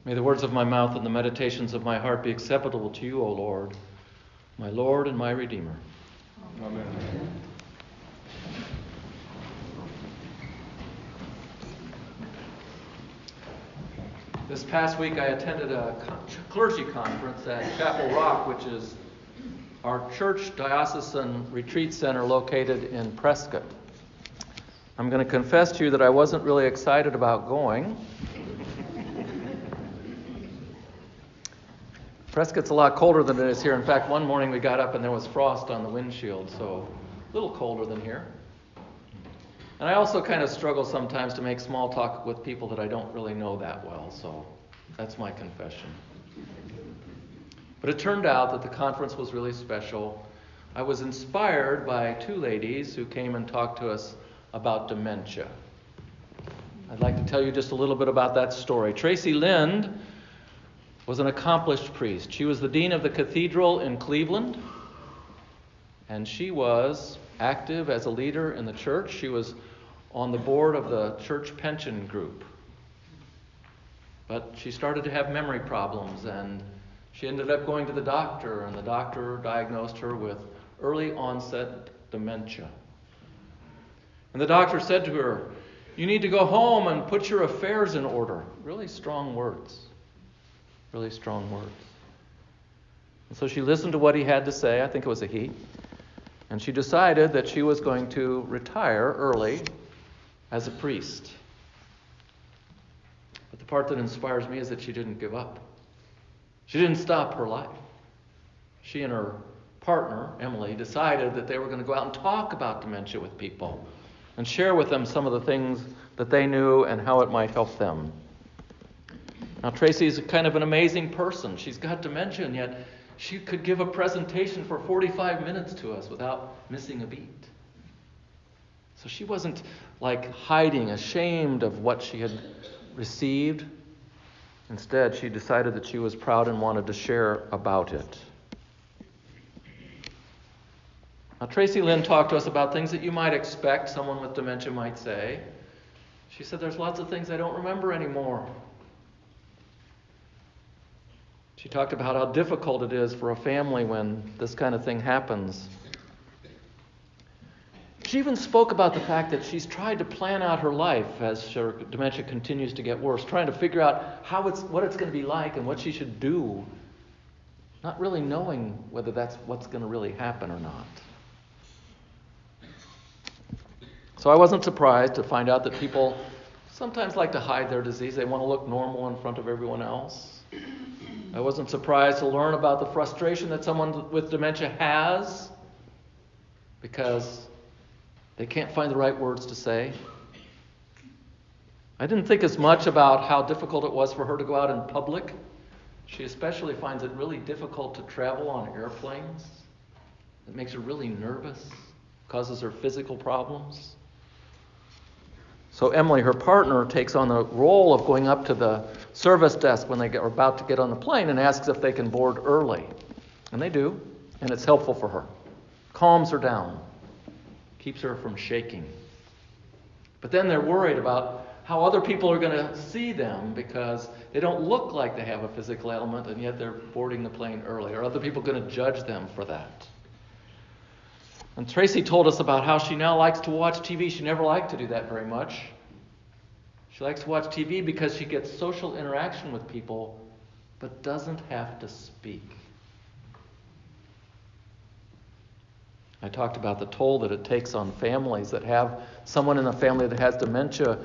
May the words of my mouth and the meditations of my heart be acceptable to you, O Lord, my Lord and my Redeemer. Amen. This past week I attended a clergy conference at Chapel Rock, which is our church diocesan retreat center located in Prescott. I'm going to confess to you that I wasn't really excited about going. Prescott's a lot colder than it is here. In fact, one morning we got up and there was frost on the windshield, so a little colder than here. And I also kind of struggle sometimes to make small talk with people that I don't really know that well, so that's my confession. But it turned out that the conference was really special. I was inspired by two ladies who came and talked to us about dementia. I'd like to tell you just a little bit about that story. Tracy Lind was an accomplished priest. She was the dean of the cathedral in Cleveland, and she was active as a leader in the church. She was on the board of the church pension group. But she started to have memory problems, and she ended up going to the doctor, and the doctor diagnosed her with early onset dementia. And the doctor said to her, "You need to go home and put your affairs in order." Really strong words. Really strong words. And so she listened to what he had to say. I think it was a he. And she decided that she was going to retire early as a priest. But the part that inspires me is that she didn't give up. She didn't stop her life. She and her partner, Emily, decided that they were going to go out and talk about dementia with people and share with them some of the things that they knew and how it might help them. Now, Tracy's kind of an amazing person. She's got dementia, and yet she could give a presentation for 45 minutes to us without missing a beat. So she wasn't like hiding, ashamed of what she had received. Instead, she decided that she was proud and wanted to share about it. Now, Tracy Lynn talked to us about things that you might expect someone with dementia might say. She said, "There's lots of things I don't remember anymore." She talked about how difficult it is for a family when this kind of thing happens. She even spoke about the fact that she's tried to plan out her life as her dementia continues to get worse, trying to figure out what it's going to be like and what she should do, not really knowing whether that's what's going to really happen or not. So I wasn't surprised to find out that people sometimes like to hide their disease. They want to look normal in front of everyone else. I wasn't surprised to learn about the frustration that someone with dementia has because they can't find the right words to say. I didn't think as much about how difficult it was for her to go out in public. She especially finds it really difficult to travel on airplanes. It makes her really nervous, causes her physical problems. So Emily, her partner, takes on the role of going up to the service desk when they are about to get on the plane and asks if they can board early. And they do, and it's helpful for her. Calms her down, keeps her from shaking. But then they're worried about how other people are going to see them because they don't look like they have a physical ailment, and yet they're boarding the plane early. Are other people going to judge them for that? And Tracy told us about how she now likes to watch TV. She never liked to do that very much. She likes to watch TV because she gets social interaction with people, but doesn't have to speak. I talked about the toll that it takes on families that have someone in the family that has dementia.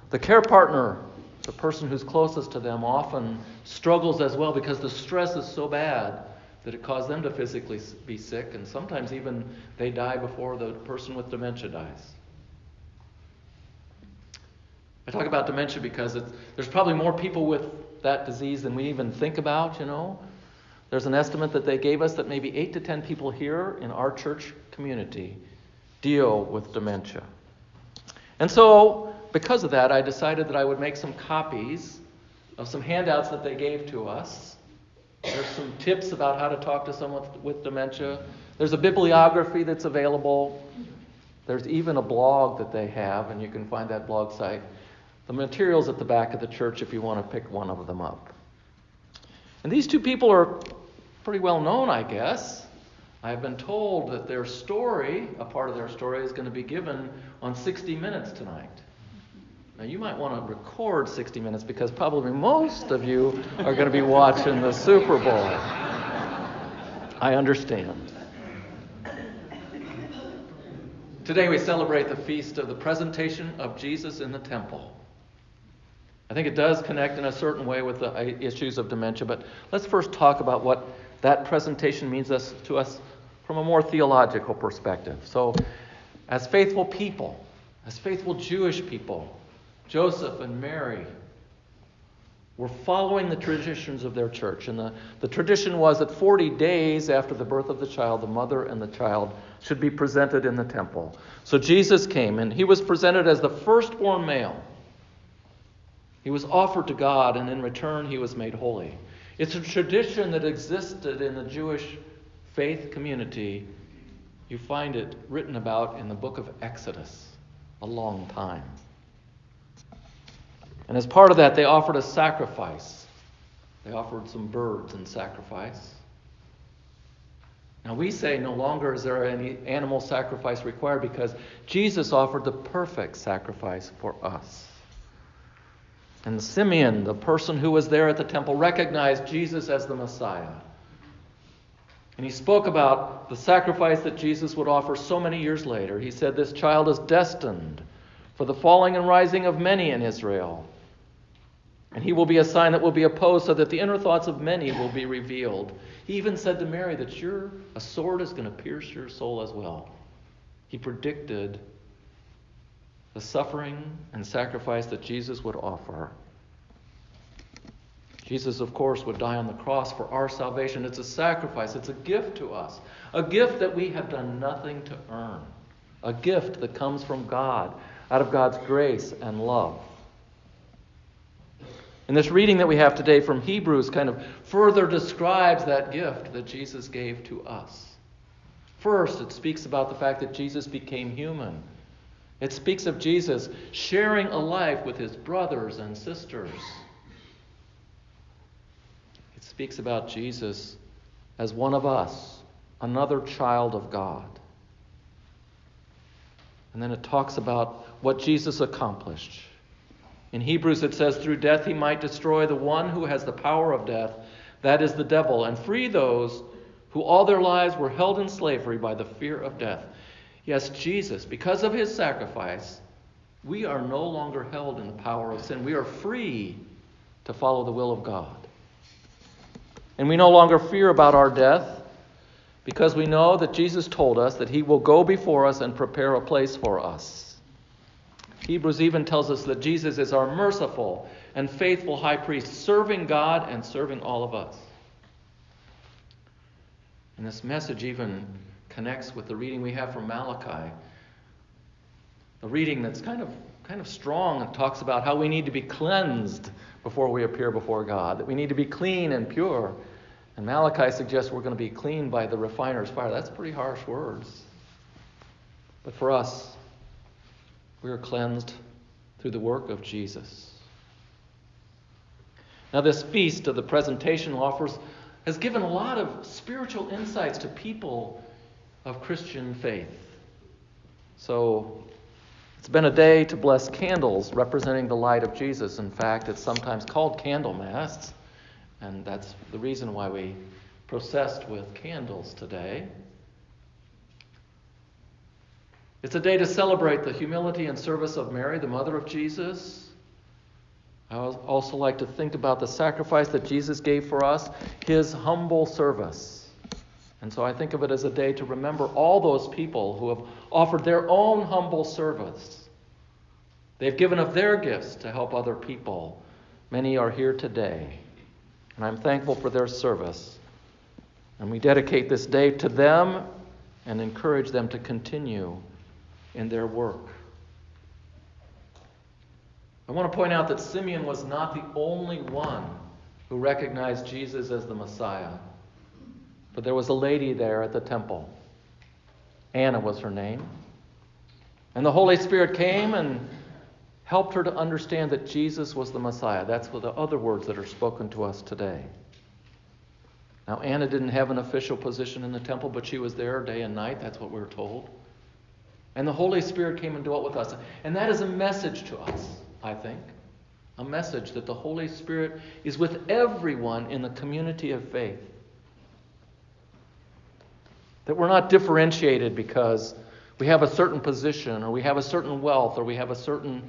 The care partner, the person who's closest to them, often struggles as well because the stress is so bad that it caused them to physically be sick, and sometimes even they die before the person with dementia dies. I talk about dementia because there's probably more people with that disease than we even think about, There's an estimate that they gave us that maybe 8 to 10 people here in our church community deal with dementia. And so, because of that, I decided that I would make some copies of some handouts that they gave to us. There's some tips about how to talk to someone with dementia. There's a bibliography that's available. There's even a blog that they have, and you can find that blog site. The material's at the back of the church if you want to pick one of them up. And these two people are pretty well known, I guess. I've been told that their story, a part of their story, is going to be given on 60 Minutes tonight. Now, you might want to record 60 Minutes because probably most of you are going to be watching the Super Bowl. I understand. Today we celebrate the feast of the presentation of Jesus in the temple. I think it does connect in a certain way with the issues of dementia, but let's first talk about what that presentation means to us from a more theological perspective. So, as faithful people, as faithful Jewish people, Joseph and Mary were following the traditions of their church. And the tradition was that 40 days after the birth of the child, the mother and the child should be presented in the temple. So Jesus came, and he was presented as the firstborn male. He was offered to God, and in return he was made holy. It's a tradition that existed in the Jewish faith community. You find it written about in the book of Exodus a long time. And as part of that, they offered a sacrifice. They offered some birds in sacrifice. Now we say no longer is there any animal sacrifice required because Jesus offered the perfect sacrifice for us. And Simeon, the person who was there at the temple, recognized Jesus as the Messiah. And he spoke about the sacrifice that Jesus would offer so many years later. He said, "This child is destined for the falling and rising of many in Israel. And he will be a sign that will be opposed so that the inner thoughts of many will be revealed." He even said to Mary that a sword is going to pierce your soul as well. He predicted the suffering and sacrifice that Jesus would offer. Jesus, of course, would die on the cross for our salvation. It's a sacrifice. It's a gift to us. A gift that we have done nothing to earn. A gift that comes from God, out of God's grace and love. And this reading that we have today from Hebrews kind of further describes that gift that Jesus gave to us. First, it speaks about the fact that Jesus became human. It speaks of Jesus sharing a life with his brothers and sisters. It speaks about Jesus as one of us, another child of God. And then it talks about what Jesus accomplished. In Hebrews it says, "Through death he might destroy the one who has the power of death, that is the devil, and free those who all their lives were held in slavery by the fear of death." Yes, Jesus, because of his sacrifice, we are no longer held in the power of sin. We are free to follow the will of God. And we no longer fear about our death because we know that Jesus told us that he will go before us and prepare a place for us. Hebrews even tells us that Jesus is our merciful and faithful high priest, serving God and serving all of us. And this message even connects with the reading we have from Malachi. A reading that's kind of strong and talks about how we need to be cleansed before we appear before God, that we need to be clean and pure. And Malachi suggests we're going to be cleaned by the refiner's fire. That's pretty harsh words. But for us, we are cleansed through the work of Jesus. Now, this feast of the presentation has given a lot of spiritual insights to people of Christian faith. So, it's been a day to bless candles representing the light of Jesus. In fact, it's sometimes called Candlemas, and that's the reason why we processed with candles today. It's a day to celebrate the humility and service of Mary, the mother of Jesus. I also like to think about the sacrifice that Jesus gave for us, his humble service. And so I think of it as a day to remember all those people who have offered their own humble service. They've given of their gifts to help other people. Many are here today, and I'm thankful for their service. And we dedicate this day to them and encourage them to continue in their work. I want to point out that Simeon was not the only one who recognized Jesus as the Messiah. But there was a lady there at the temple. Anna was her name. And the Holy Spirit came and helped her to understand that Jesus was the Messiah. That's what the other words that are spoken to us today. Now, Anna didn't have an official position in the temple, but she was there day and night. That's what we're told. And the Holy Spirit came and dwelt with us. And that is a message to us, I think. A message that the Holy Spirit is with everyone in the community of faith. That we're not differentiated because we have a certain position, or we have a certain wealth, or we have a certain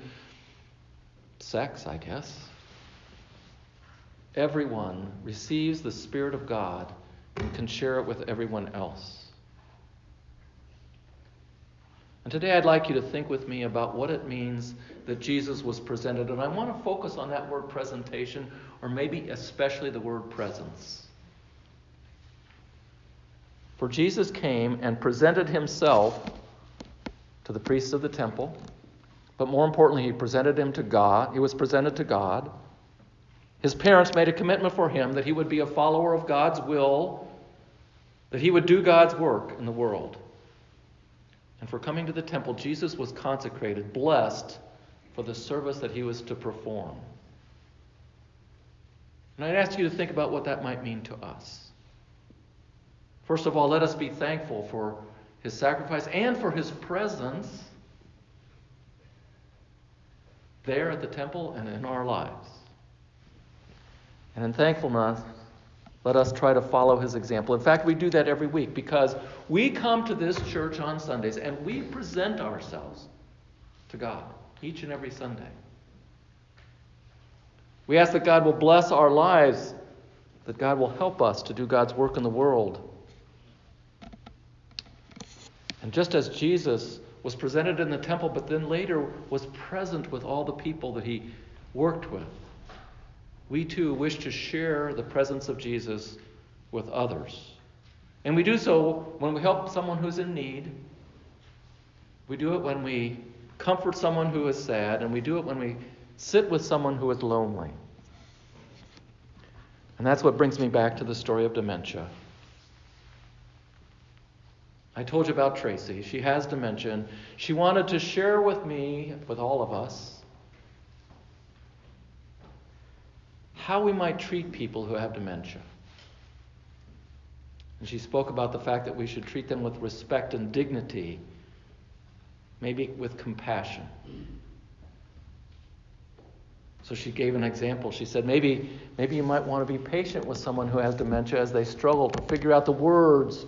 sex, I guess. Everyone receives the Spirit of God and can share it with everyone else. And today I'd like you to think with me about what it means that Jesus was presented. And I want to focus on that word presentation, or maybe especially the word presence. For Jesus came and presented himself to the priests of the temple, but more importantly, he presented him to God. He was presented to God. His parents made a commitment for him that he would be a follower of God's will, that he would do God's work in the world. And for coming to the temple, Jesus was consecrated, blessed for the service that he was to perform. And I'd ask you to think about what that might mean to us. First of all, let us be thankful for his sacrifice and for his presence there at the temple and in our lives. And in thankfulness, let us try to follow his example. In fact, we do that every week because we come to this church on Sundays and we present ourselves to God each and every Sunday. We ask that God will bless our lives, that God will help us to do God's work in the world. And just as Jesus was presented in the temple, but then later was present with all the people that he worked with, we too wish to share the presence of Jesus with others. And we do so when we help someone who's in need. We do it when we comfort someone who is sad, and we do it when we sit with someone who is lonely. And that's what brings me back to the story of dementia. I told you about Tracy. She has dementia, and she wanted to share with me, with all of us, how we might treat people who have dementia. And she spoke about the fact that we should treat them with respect and dignity, maybe with compassion. So she gave an example. She said, maybe you might want to be patient with someone who has dementia as they struggle to figure out the words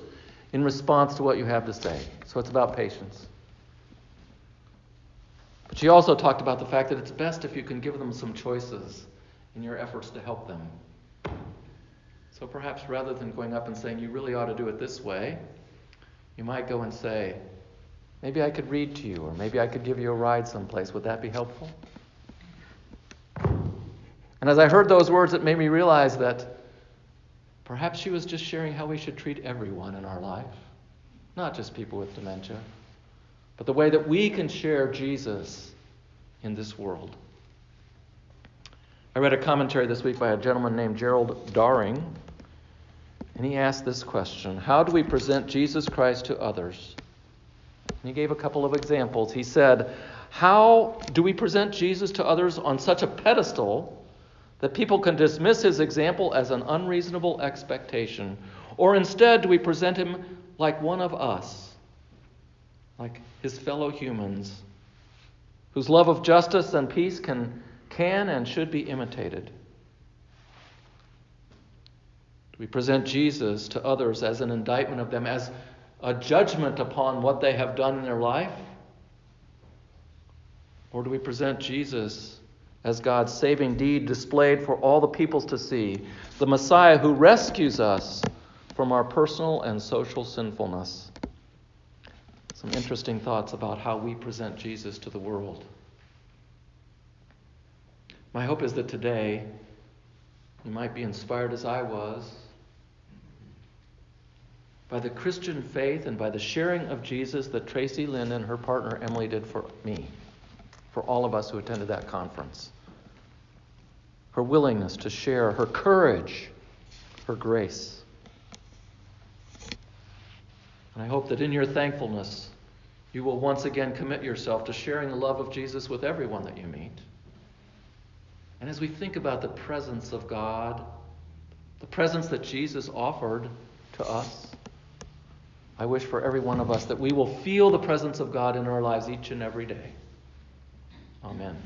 in response to what you have to say. So it's about patience. But she also talked about the fact that it's best if you can give them some choices in your efforts to help them. So perhaps rather than going up and saying, you really ought to do it this way, you might go and say, maybe I could read to you, or maybe I could give you a ride someplace. Would that be helpful? And as I heard those words, it made me realize that perhaps she was just sharing how we should treat everyone in our life, not just people with dementia, but the way that we can share Jesus in this world. I read a commentary this week by a gentleman named Gerald Daring, and he asked this question: how do we present Jesus Christ to others? And he gave a couple of examples. He said, how do we present Jesus to others on such a pedestal that people can dismiss his example as an unreasonable expectation? Or instead, do we present him like one of us, like his fellow humans, whose love of justice and peace can and should be imitated? Do we present Jesus to others as an indictment of them, as a judgment upon what they have done in their life? Or do we present Jesus as God's saving deed displayed for all the peoples to see, the Messiah who rescues us from our personal and social sinfulness? Some interesting thoughts about how we present Jesus to the world. My hope is that today you might be inspired as I was by the Christian faith and by the sharing of Jesus that Tracy Lynn and her partner Emily did for me, for all of us who attended that conference. Her willingness to share, her courage, her grace. And I hope that in your thankfulness, you will once again commit yourself to sharing the love of Jesus with everyone that you meet. And as we think about the presence of God, the presence that Jesus offered to us, I wish for every one of us that we will feel the presence of God in our lives each and every day. Amen.